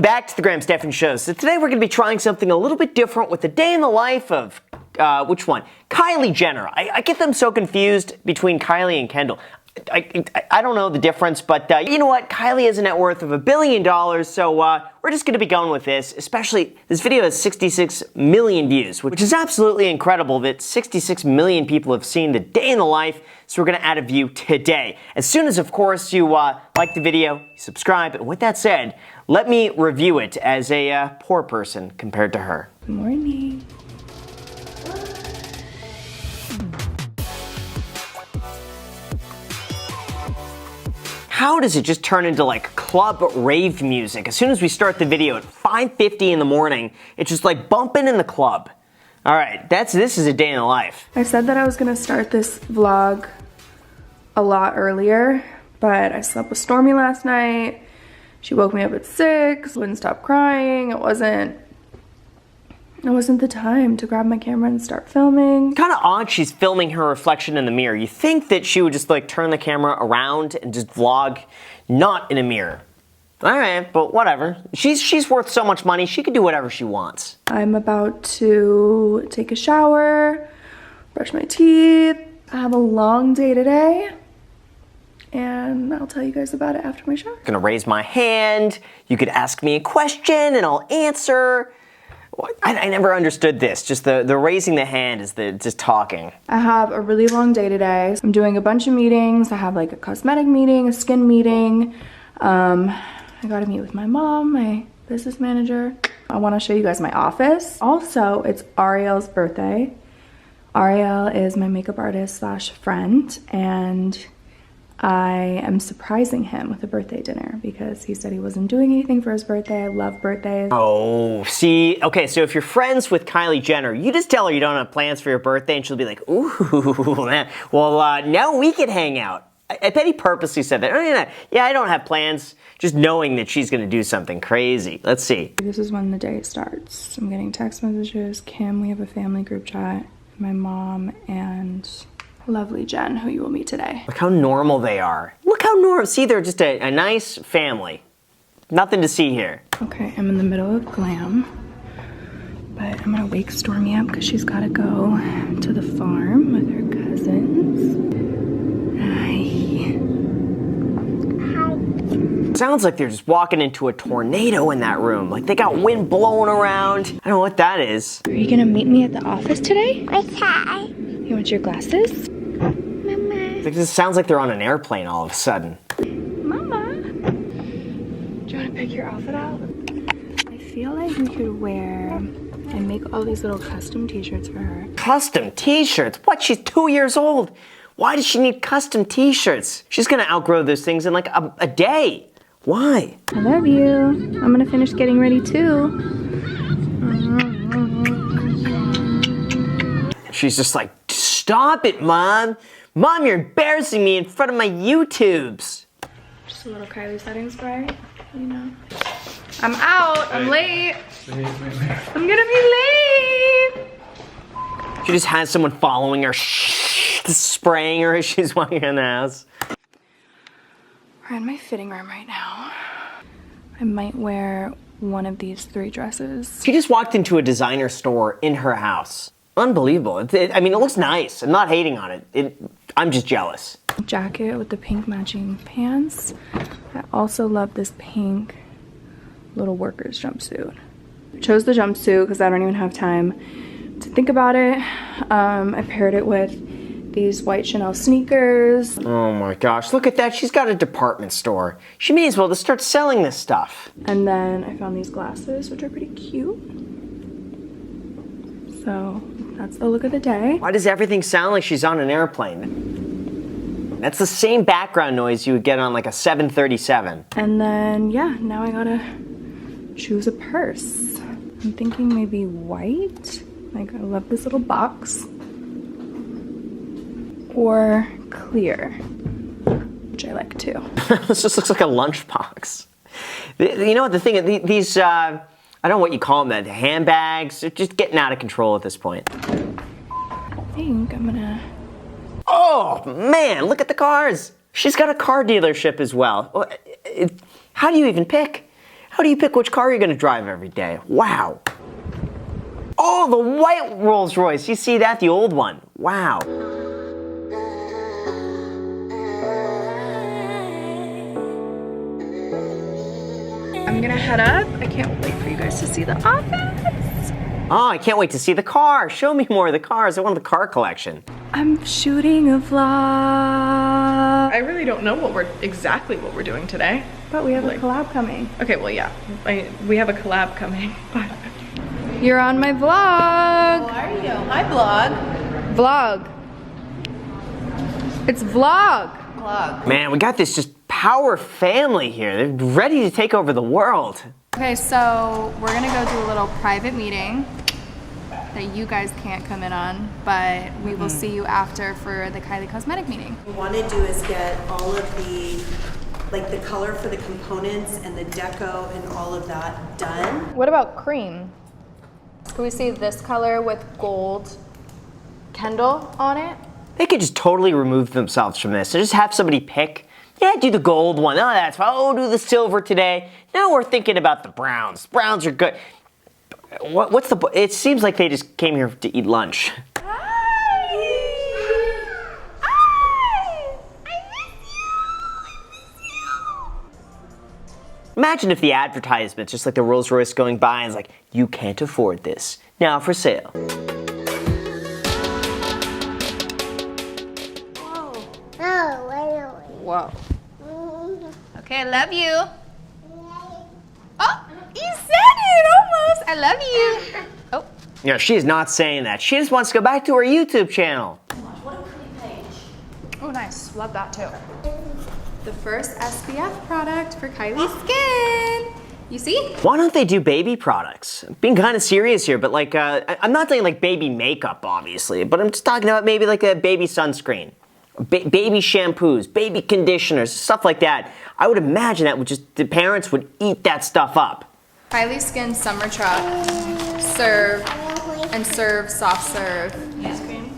Welcome back to the Graham Stephan Show. So today we're going to be trying something a little bit different with the day in the life of, which one? Kylie Jenner. I get them so confused between Kylie and Kendall. I don't know the difference, but you know what? Kylie has a net worth of $1 billion, so we're just going to be going with this. Especially, this video has 66 million views, which is absolutely incredible that 66 million people have seen the day in the life, so we're going to add a view today. As soon as, of course, you like the video, subscribe, and with that said, let me review it as a poor person compared to her. Good morning. How does it just turn into like club rave music? As soon as we start the video at 5:50 in the morning, it's just like bumping in the club. All right, this is a day in the life. I said that I was gonna start this vlog a lot earlier, but I slept with Stormi last night. She woke me up at 6, wouldn't stop crying. It wasn't the time to grab my camera and start filming. Kind of odd she's filming her reflection in the mirror. You think that she would just like turn the camera around and just vlog not in a mirror. All right, but whatever. She's worth so much money, she could do whatever she wants. I'm about to take a shower, brush my teeth. I have a long day today, and I'll tell you guys about it after my shower. I'm gonna raise my hand, you could ask me a question and I'll answer. I never understood this, just the raising the hand is just talking. I have a really long day today. I'm doing a bunch of meetings. I have like a cosmetic meeting, a skin meeting. I gotta meet with my mom, my business manager. I wanna show you guys my office. Also, it's Ariel's birthday. Ariel is my makeup artist slash friend, and I am surprising him with a birthday dinner because he said he wasn't doing anything for his birthday. I love birthdays. Oh, see, okay, so if you're friends with Kylie Jenner, you just tell her you don't have plans for your birthday and she'll be like, ooh, man. Well, now we can hang out. I bet he purposely said that. Yeah, I don't have plans, just knowing that she's gonna do something crazy. Let's see. This is when the day starts. I'm getting text messages. Kim, we have a family group chat. My mom and lovely Jen, who you will meet today. Look how normal they are. Look how normal. See, they're just a nice family. Nothing to see here. Okay, I'm in the middle of glam, but I'm gonna wake Stormi up because she's gotta go to the farm with her cousins. Hi. Sounds like they're just walking into a tornado in that room. Like they got wind blowing around. I don't know what that is. Are you gonna meet me at the office today? Okay. You want your glasses? Mama. It just sounds like they're on an airplane all of a sudden. Mama. Do you wanna pick your outfit out? I feel like we could wear and make all these little custom t-shirts for her. Custom t-shirts? What? She's 2 years old. Why does she need custom t-shirts? She's gonna outgrow those things in like a day. Why? I love you. I'm gonna finish getting ready too. She's just like, stop it, Mom. Mom, you're embarrassing me in front of my YouTubes. Just a little Kylie setting spray, you know. I'm out. I'm late. I'm gonna be late. She just has someone following her, spraying her as she's walking in the house. We're in my fitting room right now. I might wear one of these 3 dresses. She just walked into a designer store in her house. Unbelievable. I mean, it looks nice. I'm not hating on it. I'm just jealous. Jacket with the pink matching pants. I also love this pink little worker's jumpsuit. I chose the jumpsuit because I don't even have time to think about it. I paired it with these white Chanel sneakers. Oh my gosh, look at that. She's got a department store. She may as well just start selling this stuff. And then I found these glasses, which are pretty cute. So that's the look of the day. Why does everything sound like she's on an airplane? That's the same background noise you would get on like a 737. And then, yeah, now I gotta choose a purse. I'm thinking maybe white. Like, I love this little box. Or clear, which I like too. This just looks like a lunchbox. You know what the thing is, these, I don't know what you call them, the handbags, they're just getting out of control at this point. I think I'm gonna... Oh man, look at the cars. She's got a car dealership as well. How do you even pick? How do you pick which car you're gonna drive every day? Wow. Oh, the white Rolls Royce. You see that? The old one. Wow. I'm gonna head up. I can't wait for you guys to see the office. Oh, I can't wait to see the car. Show me more of the cars. I want the car collection. I'm shooting a vlog. I really don't know exactly what we're doing today. But we have a collab coming. Okay, well, yeah. We have a collab coming. But you're on my vlog. How are you? Hi, vlog. Vlog. It's vlog. Vlog. Man, we got this just power family here. They're ready to take over the world. Okay, so we're gonna go do a little private meeting that you guys can't come in on, but we will see you after for the Kylie Cosmetic meeting. What we want to do is get all of the, like the color for the components and the deco and all of that done. What about cream? Can we see this color with gold Kendall on it? They could just totally remove themselves from this and just have somebody pick. Yeah, do the gold one. Oh, that's fine. Oh, do the silver today. Now we're thinking about the browns. Browns are good. What's the... It seems like they just came here to eat lunch. Imagine if the advertisements, just like the Rolls Royce going by, and it's like, you can't afford this. Now for sale. Oh, wait. Whoa. Okay, I love you. Oh, you said it almost. I love you. Oh. You know, she is not saying that. She just wants to go back to her YouTube channel. Oh, nice. Love that too. The first SPF product for Kylie Skin. You see? Why don't they do baby products? I'm being kind of serious here, but like, I'm not saying like baby makeup, obviously, but I'm just talking about maybe like a baby sunscreen. Baby shampoos, baby conditioners, stuff like that. I would imagine that the parents would eat that stuff up. Kylie Skin Summer Truck. Serve and serve soft serve. Ice cream.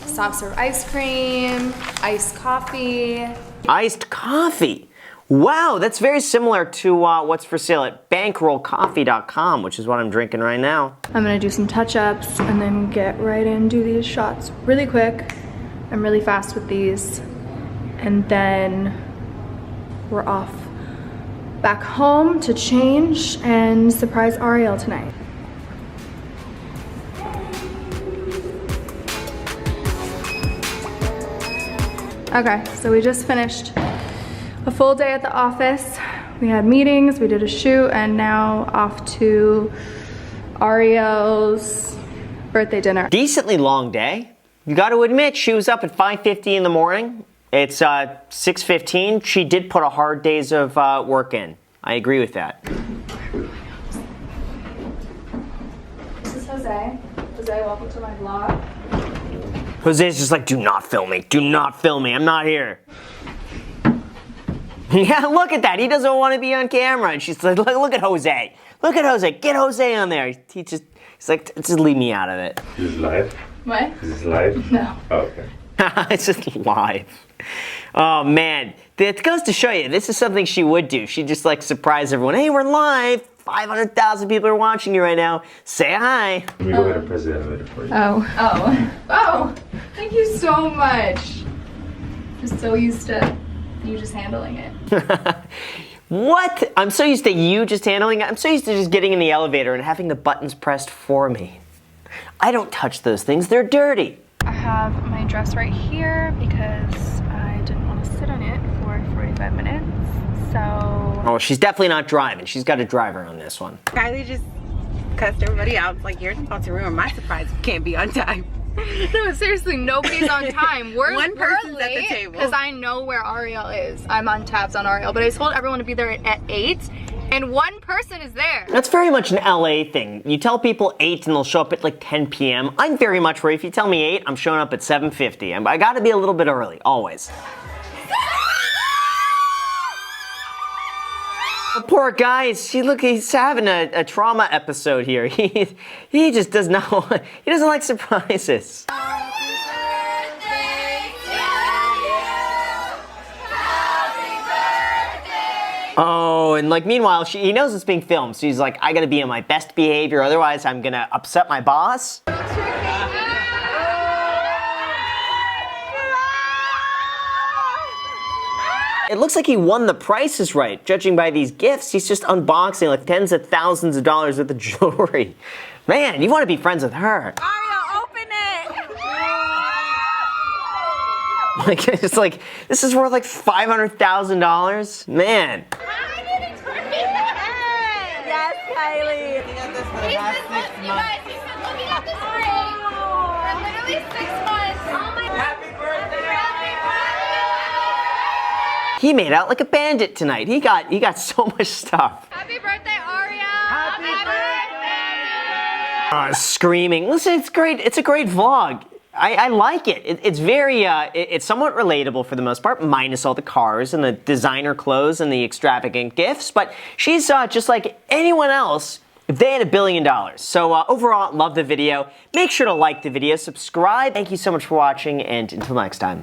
Soft serve ice cream, iced coffee. Iced coffee. Wow, that's very similar to what's for sale at bankrollcoffee.com, which is what I'm drinking right now. I'm gonna do some touch-ups and then get right in, do these shots really quick. I'm really fast with these. And then we're off back home to change and surprise Ariel tonight. Okay, so we just finished a full day at the office. We had meetings, we did a shoot, and now off to Ariel's birthday dinner. Decently long day. You got to admit, she was up at 5:50 in the morning. It's 6:15. She did put a hard days of work in. I agree with that. This is Jose. Jose, welcome to my vlog. Jose's just like, do not film me. Do not film me. I'm not here. Yeah, look at that. He doesn't want to be on camera. And she's like, look at Jose. Look at Jose. Get Jose on there. He's like, just leave me out of it. Is this live? What? Is this live? No. Oh, okay. It's just live. Oh, man. It goes to show you, this is something she would do. She'd just like surprise everyone. Hey, we're live. 500,000 people are watching you right now. Say hi. Let me go ahead and press the elevator for you. Oh, thank you so much. Just so used to you just handling it. What? I'm so used to you just handling it. I'm so used to just getting in the elevator and having the buttons pressed for me. I don't touch those things. They're dirty. I have my dress right here because I didn't want to sit in it for 45 minutes. So. Oh, she's definitely not driving. She's got a driver on this one. Kylie just cussed everybody out. It's like, you're about to ruin my surprise. You can't be on time. No, seriously, nobody's on time. One person's at the table. Because I know where Ariel is. I'm on tabs on Ariel, but I told everyone to be there at 8, and one person is there. That's very much an LA thing. You tell people 8 and they'll show up at like 10 p.m. I'm very much where if you tell me 8, I'm showing up at 7:50. I gotta be a little bit early, always. Oh, poor guy, he's having a trauma episode here. He just does not, he doesn't like surprises. Oh, and like meanwhile, he knows it's being filmed, so he's like, I gotta be on my best behavior, otherwise I'm gonna upset my boss. It looks like he won the Price is Right, judging by these gifts. He's just unboxing like tens of thousands of dollars worth of jewelry. Man, you want to be friends with her. Aria, open it! Like, it's like, this is worth like $500,000? Man. Yes, Kylie. He's been looking at this ring for literally 6 months. Oh my God. Happy birthday! He made out like a bandit tonight. He got so much stuff. Happy birthday, Aria! Happy birthday! Screaming. Listen, it's great. It's a great vlog. I like it. It's very, it's somewhat relatable for the most part, minus all the cars and the designer clothes and the extravagant gifts. But she's just like anyone else if they had $1 billion. So overall, love the video. Make sure to like the video, subscribe. Thank you so much for watching, and until next time.